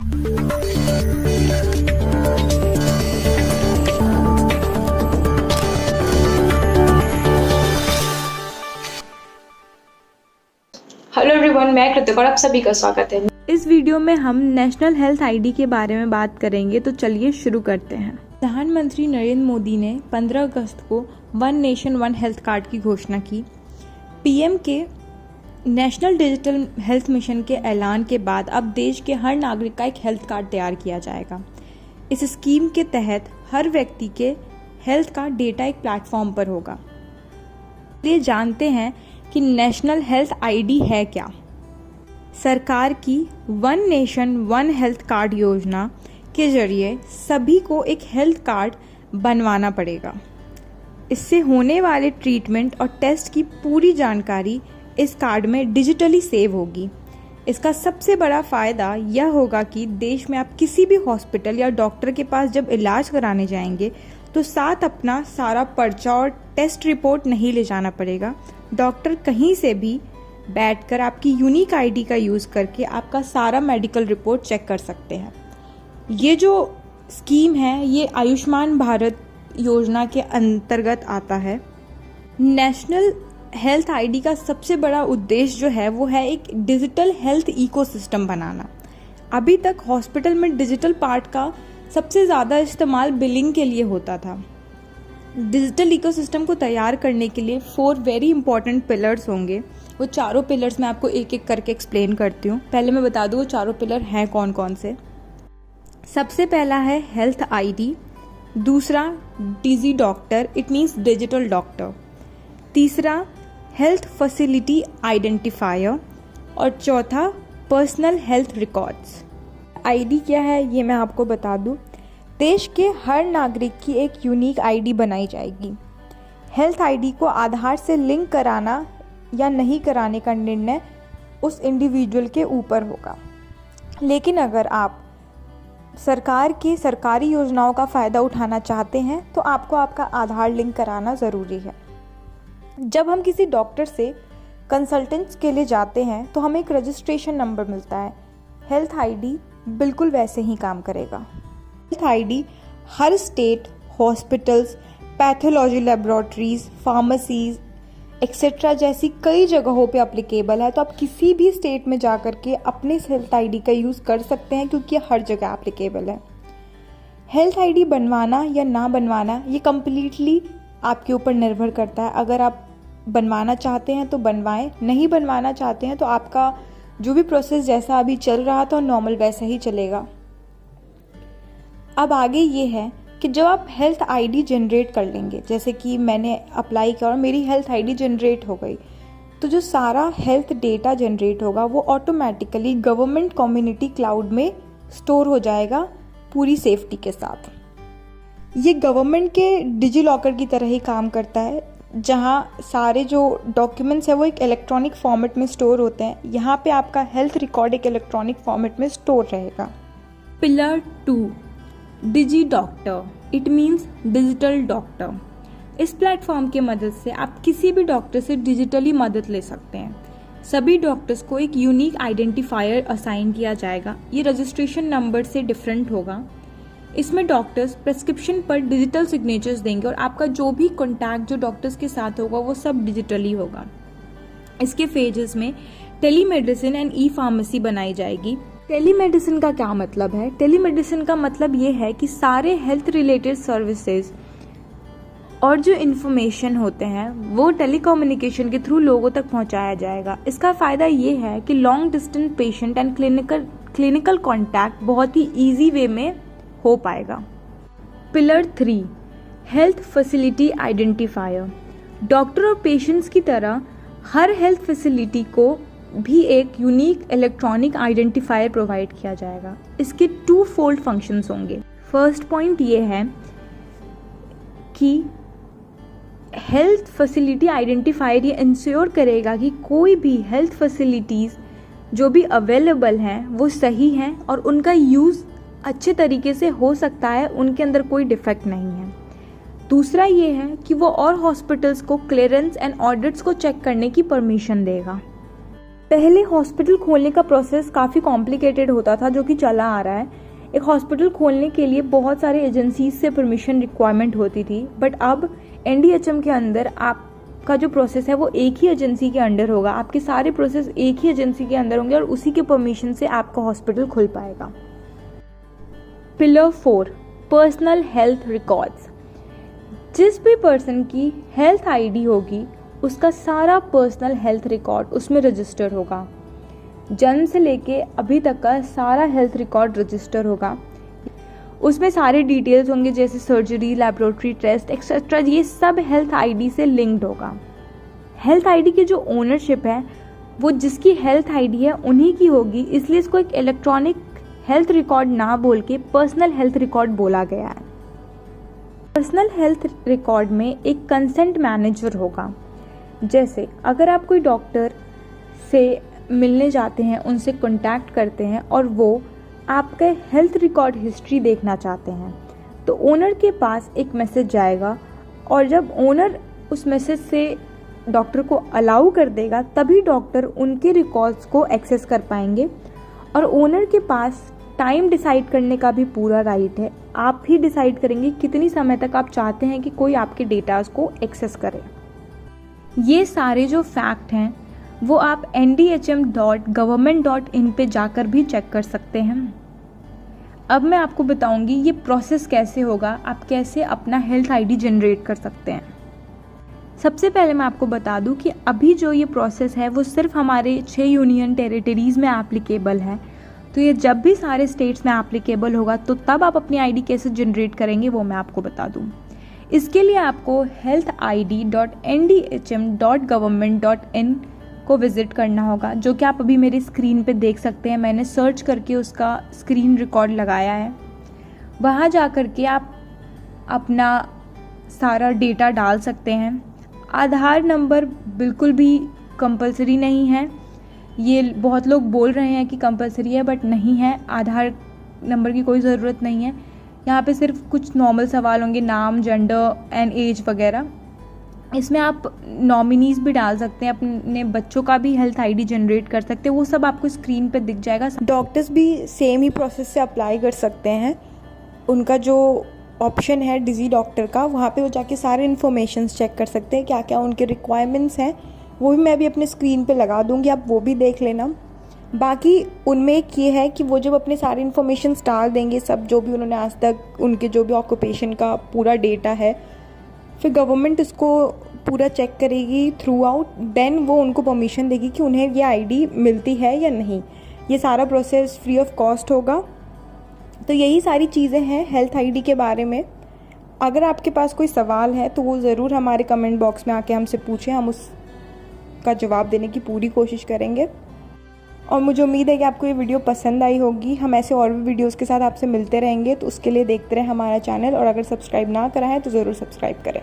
Hello everyone, मैं कृतिक और आप सभी का स्वागत है। इस वीडियो में हम नेशनल हेल्थ आईडी के बारे में बात करेंगे, तो चलिए शुरू करते हैं। प्रधानमंत्री नरेंद्र मोदी ने 15 अगस्त को one nation one health card की घोषणा की। पीएम के नेशनल डिजिटल हेल्थ मिशन के ऐलान के बाद अब देश के हर नागरिक का एक हेल्थ कार्ड तैयार किया जाएगा। इस स्कीम के तहत हर व्यक्ति के हेल्थ का डेटा एक प्लेटफॉर्म पर होगा। ये जानते हैं कि नेशनल हेल्थ आईडी है क्या। सरकार की one nation one health card योजना के जरिए सभी को एक हेल्थ कार्ड बनवाना पड़ेगा। इससे होने वाले ट्रीटमेंट और टेस्ट की पूरी जानकारी इस कार्ड में डिजिटली सेव होगी। इसका सबसे बड़ा फायदा यह होगा कि देश में आप किसी भी हॉस्पिटल या डॉक्टर के पास जब इलाज कराने जाएंगे तो साथ अपना सारा पर्चा और टेस्ट रिपोर्ट नहीं ले जाना पड़ेगा। डॉक्टर कहीं से भी बैठकर आपकी यूनिक आईडी का यूज़ करके आपका सारा मेडिकल रिपोर्ट चेक कर सकते हैं। ये जो स्कीम है ये आयुष्मान भारत योजना के अंतर्गत आता है। नेशनल हेल्थ आईडी का सबसे बड़ा उद्देश्य जो है वो है एक डिजिटल हेल्थ इकोसिस्टम बनाना। अभी तक हॉस्पिटल में डिजिटल पार्ट का सबसे ज़्यादा इस्तेमाल बिलिंग के लिए होता था। डिजिटल इकोसिस्टम को तैयार करने के लिए 4 वेरी इंपॉर्टेंट पिलर्स होंगे। वो चारों पिलर्स मैं आपको एक एक करके एक्सप्लेन करती हूँ। पहले मैं बता दूँ वो चारों पिलर हैं कौन कौन से। सबसे पहला है हेल्थ आईडी, दूसरा digi doctor, it means digital doctor, तीसरा हेल्थ फैसिलिटी आइडेंटिफायर और चौथा पर्सनल हेल्थ रिकॉर्ड्स। आईडी क्या है ये मैं आपको बता दूँ। देश के हर नागरिक की एक यूनिक आईडी बनाई जाएगी। हेल्थ आईडी को आधार से लिंक कराना या नहीं कराने का निर्णय उस इंडिविजुअल के ऊपर होगा। लेकिन अगर आप सरकार की सरकारी योजनाओं का फ़ायदा उठाना चाहते हैं तो आपको आपका आधार लिंक कराना ज़रूरी है। जब हम किसी डॉक्टर से कंसल्टेंट्स के लिए जाते हैं तो हमें एक रजिस्ट्रेशन नंबर मिलता है। हेल्थ आईडी बिल्कुल वैसे ही काम करेगा। हेल्थ आईडी हर state, hospitals, pathology laboratories, pharmacies etcetera जैसी कई जगहों पे अप्लीकेबल है। तो आप किसी भी स्टेट में जाकर के अपने हेल्थ आईडी का यूज़ कर सकते हैं क्योंकि हर जगह एप्लीकेबल है। हेल्थ आईडी बनवाना या ना बनवाना ये कम्प्लीटली आपके ऊपर निर्भर करता है। अगर आप बनवाना चाहते हैं तो बनवाएं, नहीं बनवाना चाहते हैं तो आपका जो भी प्रोसेस जैसा अभी चल रहा था नॉर्मल वैसा ही चलेगा। अब आगे ये है कि जब आप हेल्थ आईडी जनरेट कर लेंगे, जैसे कि मैंने अप्लाई किया और मेरी हेल्थ आईडी जनरेट हो गई, तो जो सारा हेल्थ डेटा जनरेट होगा वो ऑटोमेटिकली गवर्नमेंट कम्युनिटी क्लाउड में स्टोर हो जाएगा पूरी सेफ्टी के साथ। ये गवर्नमेंट के डिजी लॉकर की तरह ही काम करता है, जहाँ सारे जो डॉक्यूमेंट्स है वो एक इलेक्ट्रॉनिक फॉर्मेट में स्टोर होते हैं। यहाँ पे आपका हेल्थ रिकॉर्ड एक इलेक्ट्रॉनिक फॉर्मेट में स्टोर रहेगा। Pillar 2 digi doctor, it means digital doctor. इस प्लेटफॉर्म की मदद से आप किसी भी डॉक्टर से डिजिटली मदद ले सकते हैं। सभी डॉक्टर्स को एक यूनिक आइडेंटिफायर असाइन किया जाएगा। ये रजिस्ट्रेशन नंबर से डिफरेंट होगा। इसमें डॉक्टर्स प्रेस्क्रिप्शन पर डिजिटल सिग्नेचर्स देंगे और आपका जो भी कॉन्टैक्ट जो डॉक्टर्स के साथ होगा वो सब डिजिटली होगा। इसके फेजेस में टेलीमेडिसिन एंड ई फार्मेसी बनाई जाएगी। टेलीमेडिसिन का क्या मतलब है? टेलीमेडिसिन का मतलब ये है कि सारे हेल्थ रिलेटेड सर्विसेज और जो इन्फॉर्मेशन होते हैं वो टेलीकम्युनिकेशन के थ्रू लोगों तक पहुंचाया जाएगा। इसका फ़ायदा ये है कि long distance patient and clinical contact बहुत ही ईजी वे में हो पाएगा। Pillar 3 health facility identifier. Doctor और पेशेंट्स की तरह हर हेल्थ फैसिलिटी को भी एक यूनिक इलेक्ट्रॉनिक आइडेंटिफायर प्रोवाइड किया जाएगा। इसके 2 फोल्ड फंक्शंस होंगे। फर्स्ट पॉइंट ये है कि हेल्थ फैसिलिटी आइडेंटिफायर ये इंश्योर करेगा कि कोई भी हेल्थ फैसिलिटीज़ जो भी अवेलेबल हैं वो सही हैं और उनका यूज़ अच्छे तरीके से हो सकता है, उनके अंदर कोई डिफेक्ट नहीं है। दूसरा ये है कि वो और हॉस्पिटल्स को क्लियरेंस एंड ऑडिट्स को चेक करने की परमिशन देगा। पहले हॉस्पिटल खोलने का प्रोसेस काफ़ी कॉम्प्लिकेटेड होता था, जो कि चला आ रहा है। एक हॉस्पिटल खोलने के लिए बहुत सारे एजेंसीज से परमिशन रिक्वायरमेंट होती थी, बट अब NDHM के अंदर आपका जो प्रोसेस है वो एक ही एजेंसी के अंडर होगा। आपके सारे प्रोसेस एक ही एजेंसी के अंदर होंगे और उसी के परमिशन से आपका हॉस्पिटल खुल पाएगा। Pillar 4, personal health records. जिस भी पर्सन की हेल्थ ID होगी उसका सारा पर्सनल हेल्थ रिकॉर्ड उसमें रजिस्टर होगा। जन्म से लेके अभी तक का सारा हेल्थ रिकॉर्ड रजिस्टर होगा। उसमें सारे डिटेल्स होंगे, जैसे सर्जरी, लैबोरेटरी टेस्ट एक्सेट्रा, ये सब हेल्थ ID से लिंक्ड होगा। हेल्थ ID की जो ओनरशिप है वो जिसकी हेल्थ ID है उन्हीं की होगी, इसलिए इसको एक इलेक्ट्रॉनिक हेल्थ रिकॉर्ड ना बोल के पर्सनल हेल्थ रिकॉर्ड बोला गया है। पर्सनल हेल्थ रिकॉर्ड में एक कंसेंट मैनेजर होगा। जैसे अगर आप कोई डॉक्टर से मिलने जाते हैं, उनसे कांटेक्ट करते हैं और वो आपका हेल्थ रिकॉर्ड हिस्ट्री देखना चाहते हैं, तो ओनर के पास एक मैसेज जाएगा और जब ओनर उस मैसेज से डॉक्टर को अलाउ कर देगा तभी डॉक्टर उनके रिकॉर्ड्स को एक्सेस कर पाएंगे। और ओनर के पास टाइम डिसाइड करने का भी पूरा राइट है। आप ही डिसाइड करेंगे कितनी समय तक आप चाहते हैं कि कोई आपके डेटाज को एक्सेस करे। ये सारे जो फैक्ट हैं वो आप ndhm.government.in पे जाकर भी चेक कर सकते हैं। अब मैं आपको बताऊंगी ये प्रोसेस कैसे होगा, आप कैसे अपना हेल्थ ID जनरेट कर सकते हैं। सबसे पहले मैं आपको बता दूं कि अभी जो ये प्रोसेस है वो सिर्फ हमारे 6 यूनियन टेरिटरीज़ में एप्लीकेबल है। तो ये जब भी सारे स्टेट्स में एप्लीकेबल होगा तो तब आप अपनी ID कैसे जनरेट करेंगे वो मैं आपको बता दूं। इसके लिए आपको healthid.ndhm.government.in को विज़िट करना होगा, जो कि आप अभी मेरी स्क्रीन पे देख सकते हैं। मैंने सर्च करके उसका स्क्रीन रिकॉर्ड लगाया है। वहाँ जा कर के आप अपना सारा डेटा डाल सकते हैं। आधार नंबर बिल्कुल भी कंपलसरी नहीं है। ये बहुत लोग बोल रहे हैं कि कंपलसरी है, बट नहीं है। आधार नंबर की कोई ज़रूरत नहीं है। यहाँ पे सिर्फ कुछ नॉर्मल सवाल होंगे, नाम, जेंडर एंड एज वगैरह। इसमें आप नॉमिनीज़ भी डाल सकते हैं, अपने बच्चों का भी हेल्थ ID जनरेट कर सकते हैं। वो सब आपको स्क्रीन पे दिख जाएगा। डॉक्टर्स भी सेम ही प्रोसेस से अप्लाई कर सकते हैं। उनका जो ऑप्शन है डिजी डॉक्टर का, वहाँ पे वो जाके सारे इन्फॉर्मेशंस चेक कर सकते हैं, क्या क्या उनके रिक्वायरमेंट्स हैं। वो भी मैं अभी अपने स्क्रीन पे लगा दूँगी, आप वो भी देख लेना। बाकी उनमें एक ये है कि वो जब अपने सारे इन्फॉर्मेशंस डाल देंगे, सब जो भी उन्होंने आज तक उनके जो भी ऑक्यूपेशन का पूरा डेटा है, फिर गवर्नमेंट इसको पूरा चेक करेगी थ्रू आउट, देन वो उनको परमिशन देगी कि उन्हें ये ID मिलती है या नहीं। ये सारा प्रोसेस फ्री ऑफ कॉस्ट होगा। तो यही सारी चीज़ें हैं हेल्थ ID के बारे में। अगर आपके पास कोई सवाल है तो वो ज़रूर हमारे कमेंट बॉक्स में आके हमसे पूछें, हम उसका जवाब देने की पूरी कोशिश करेंगे। और मुझे उम्मीद है कि आपको ये वीडियो पसंद आई होगी। हम ऐसे और भी वीडियोज़ के साथ आपसे मिलते रहेंगे, तो उसके लिए देखते रहें हमारा चैनल। और अगर सब्सक्राइब ना करा है तो ज़रूर सब्सक्राइब करें।